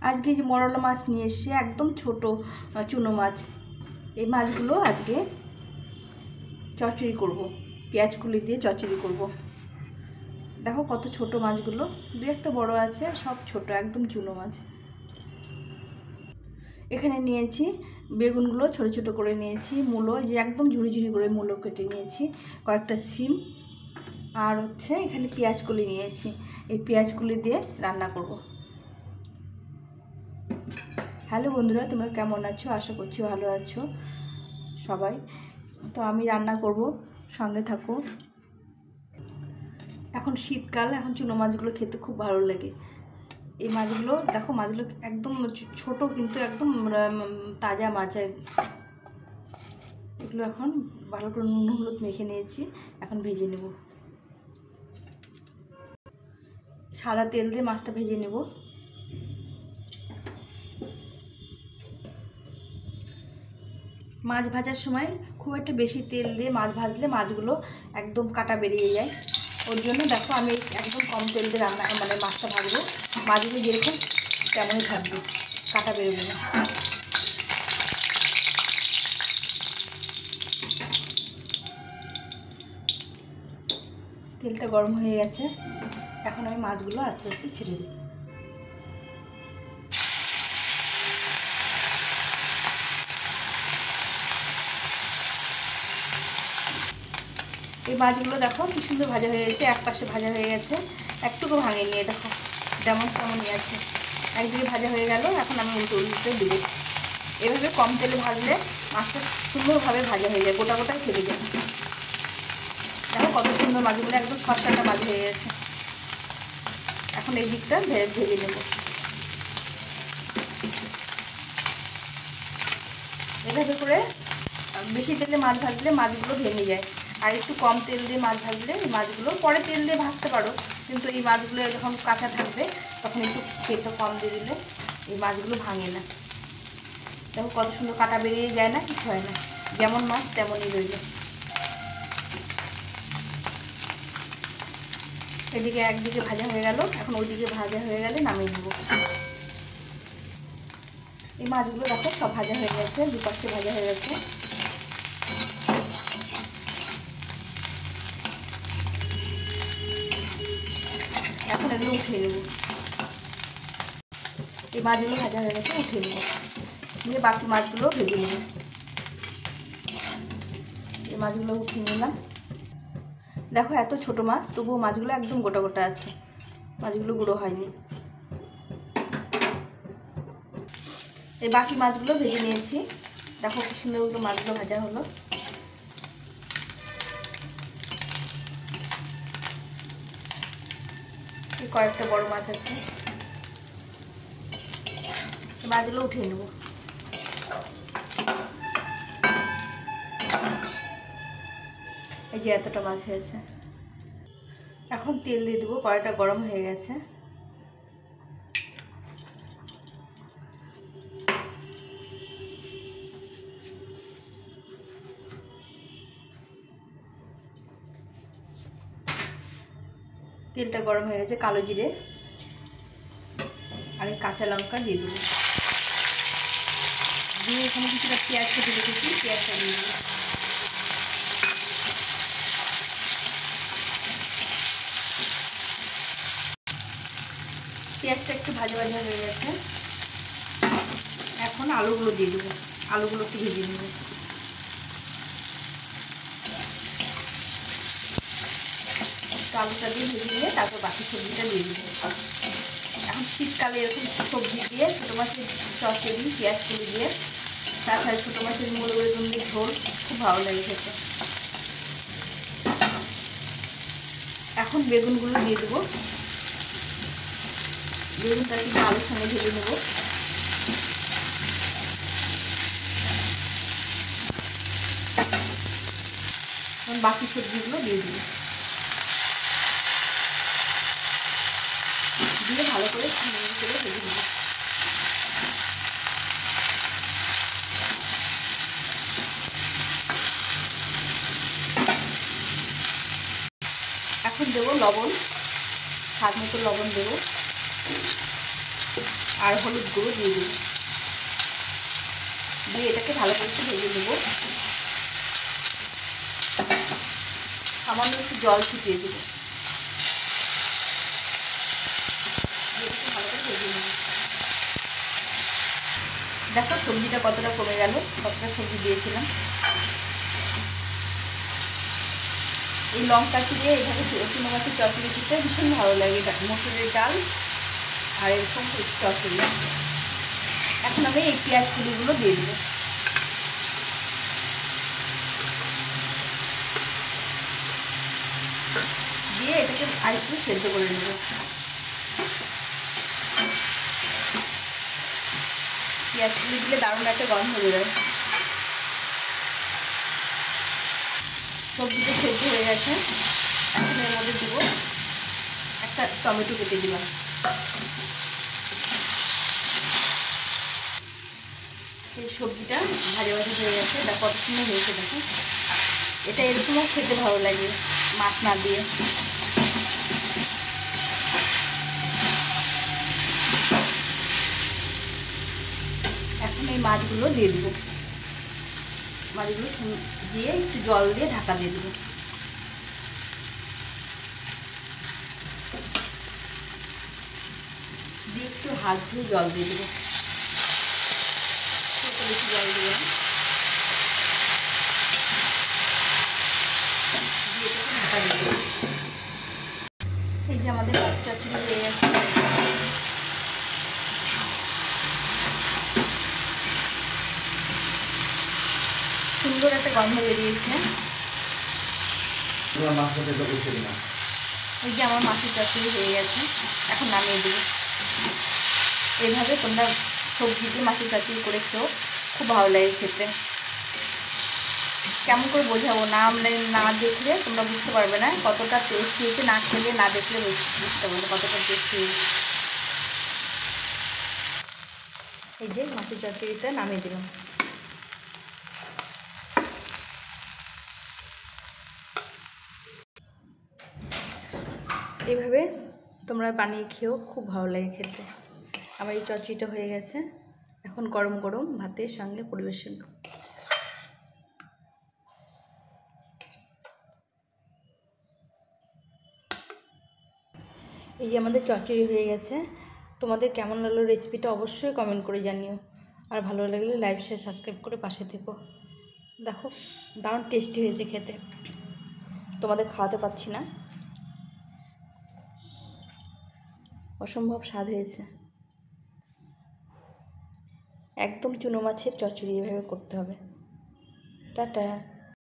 আজকে যে মরলা মাছ নিয়ে এসে একদম ছোট চুনো মাছ, এই মাছগুলো আজকে চচ্চড়ি করব, পেঁয়াজ কুলি দিয়ে চচ্চড়ি করব। দেখো কত ছোট মাছগুলো, দু একটা বড় আছে, সব ছোট একদম চুনো মাছ। এখানে নিয়েছি বেগুনগুলো ছোট ছোট করে নিয়েছি, মূলো যে একদম ঝুড়ি ঝুড়ি করে মূলো কেটে নিয়েছি, কয়েকটা সিম, আর হচ্ছে এখানে পেঁয়াজ কুলি নিয়েছি। এই পেঁয়াজ কুলি দিয়ে রান্না করব। হ্যালো বন্ধুরা, তোমরা কেমন আছো? আশা করছি ভালো আছো সবাই। তো আমি রান্না করব, সঙ্গে থাকো। এখন শীতকাল, এখন চুনো মাছগুলো খেতে খুব ভালো লাগে। এই মাছগুলো দেখো, মাছগুলো একদম ছোট কিন্তু একদম তাজা মাছ। এগুলো এখন ভালো করে নুন হলুদ মেখে নিয়েছি, এখন ভেজে নেব। সাদা তেল দিয়ে মাছটা ভেজে নেব। মাছ ভাজার সময় খুব একটা বেশি তেল দিয়ে মাছ ভাজলে মাছগুলো একদম কাটা বেরিয়ে যায়। ওর জন্য দেখো আমি একদম কম তেল দিয়ে রান্না মাছটা ভাজবো। মাছগুলো যেরকম তেমনই থাকবে, কাটা বেরোবে না। তেলটা গরম হয়ে গেছে, এখন আমি মাছগুলো আস্তে আস্তে ছেড়ে দেব। এই মাছগুলো দেখো কি সুন্দর ভাজা হয়ে গেছে, এক পাশে ভাজা হয়ে গেছে, একটুকু ভাঙে নিয়ে দেখো যেমন তেমনই আছে। একদিকে ভাজা হয়ে গেল, এখন আমি উল্টে দেবো। এভাবে কম তেলে ভাজলে মাছটা সুন্দরভাবে ভাজা হয়ে যায়, গোটা গোটাই থেকে যায়। দেখো কত সুন্দর মাছগুলো একদম খসখসে মাছ হয়ে গেছে। এখন এই দিকটা ভেজে নেব। এভাবে করে বেশি তেলে মাছ ভাজলে মাছগুলো ভেঙে যায়, আর একটু কম তেল দিয়ে মাছ ভাজলে মাছগুলো পরে তেল দিয়ে ভাজতে পারো, কিন্তু এই মাছগুলো যখন কাঁচা থাকবে তখন একটু তেলটা কম দিয়ে দিলে এই মাছগুলো ভাঙে না। দেখো কত সুন্দর কাটা বেরিয়ে যায় না, কিছু হয় না, যেমন মাছ তেমনই রইল। এদিকে একদিকে ভাজা হয়ে গেল, এখন ওইদিকে ভাজা হয়ে গেলে নামিয়ে নেব। এই মাছগুলো দেখো সব ভাজা হয়ে গেছে, দুপাশে ভাজা হয়ে গেছে। এখন এগুলো উঠিয়ে নেব। এই মাছগুলো ভাজা হয়ে গেছে, উঠিয়ে নেব, নিয়ে বাকি মাছগুলো ভেজে নেব। এই মাছগুলো উঠিয়ে নিলাম। দেখো এত ছোট মাছ, তবুও মাছগুলো একদম গোটা গোটা আছে, মাছগুলো গুঁড়ো হয়নি। এই বাকি মাছগুলো ভেজে নিয়েছি, দেখো কি সুন্দর মাছগুলো ভাজা হলো। এই কয়েকটা বড় মাছ আছে, মাছগুলো উঠিয়ে নেব। এই যে এতটা মাছ হয়েছে, এখন তেল দিয়ে দেবো। কড়াইটা গরম হয়ে গেছে, তেলটা গরম হয়ে গেছে, কালো জিরে আর এই কাঁচা লঙ্কা দিয়ে দেবো। দিয়ে এখানে কিছুটা পেঁয়াজ কেটে রেখেছি, পেঁয়াজটা দিয়ে দেবো। পেঁয়াজটা একটু ভাজা ভাজা হয়ে গেছে, এখন আলুগুলো দিয়ে দেবো। আলুগুলো একটু ভেজে নেব। আলুটা দিয়ে ভেজে নিয়ে তারপর বাকি সবজিটা দিয়ে দেবো। এখন শীতকালে এরকম সবজি দিয়ে ছোটো মাছের চচ্চড়ি, পেঁয়াজ কুলি দিয়ে, তাছাড়া ছোটো মাছের মূল বেগুন দিয়ে ঝোল খুব ভালো লাগে খেতে। এখন বেগুনগুলো দিয়ে দেবো। বেগুনটা কিন্তু আলুর সঙ্গে ভেজে নেব। এখন বাকি সবজিগুলো দিয়ে দেবো, দিয়ে ভালো করে ভেজে নেব। এখন দেবো লবণ, স্বাদ মতো লবণ দেবো। আর হলুদ গুঁড়ো দিয়ে দেবো, দিয়ে এটাকে ভালো করে একটু ভেজে দেবো। সামান্য একটু জল ছিটিয়ে দেবো, ভালো করে ভেজে নেবো। দেখো সবজিটা কতটা কমে গেল, কতটা সবজি দিয়েছিলাম। এই লঙ্কা চিড়ে এইভাবে চুনো মাছের চচ্চড়ি খেতে ভীষণ ভালো লাগে। এটা মসুরের ডাল আর এরকম চচ্চড়ি। এখন আমি এই পেঁয়াজ কুলিগুলো দিয়ে দেবো, দিয়ে এটাকে আরেকটু সেদ্ধ করে নেব। পেঁয়াজ কুলি দিলে দারুণ একটা গন্ধ বেরোয়। সবজিটা সেদ্ধ হয়ে গেছে, এখন এর মধ্যে দেবো একটা টমেটো কেটে দিলাম। এই সবজিটা ভাজা ভাজা হয়ে গেছে, এটা কত সুন্দর হয়েছে দেখো। এটা এরকমও খেতে ভালো লাগে মাছ না দিয়ে। এখন এই মাছগুলো দিয়ে দেবো, মাছগুলো দিয়ে একটু জল দিয়ে ঢাকা দিয়ে দেবো। দিয়ে একটু হাত ধুয়ে জল দিয়ে দেবো, বেশি জল দেবো না। দিয়ে এটাকে ঢাকা দিয়ে দেবো। এই যে আমাদের মাছ চচ্চড়ি হয়ে গেছে। সুন্দর একটা গন্ধ বেরিয়েছে। এই যে আমার মাছের চচ্চড়ি হয়ে গেছে, এখন নামিয়ে দেবো। এইভাবে তোমরা সবজি দিয়ে মাছের চচ্চড়ি করে খেও, খুব ভালো লাগে খেতে। কেমন করে বোঝাবো, না দেখলে তোমরা বুঝতে পারবে না কতটা টেস্টি হয়েছে। না খেলে না দেখলে বুঝতে পারবে না কতটা টেস্টি হয়েছে। এই যে মাছের চচ্চড়িটা নামিয়ে দিলাম। এইভাবে তোমরা বানিয়ে খেও, খুব ভালো লাগে খেতে। আমার এই চচ্চড়িটা হয়ে গেছে, এখন গরম গরম ভাতের সঙ্গে পরিবেশন। এই যে আমাদের চচ্চড়ি হয়ে গেছে। তোমাদের কেমন লাগলো রেসিপিটা অবশ্যই কমেন্ট করে জানিও। আর ভালো লাগলে লাইক শেয়ার সাবস্ক্রাইব করে পাশে থেকো। দেখো দারুণ টেস্টি হয়েছে খেতে, তোমাদের খাওয়াতে পারছি না, অসম্ভব স্বাদ হয়েছে। একদম চুনো মাছের চচ্চড়ি এভাবে করতে হবে। টাটা।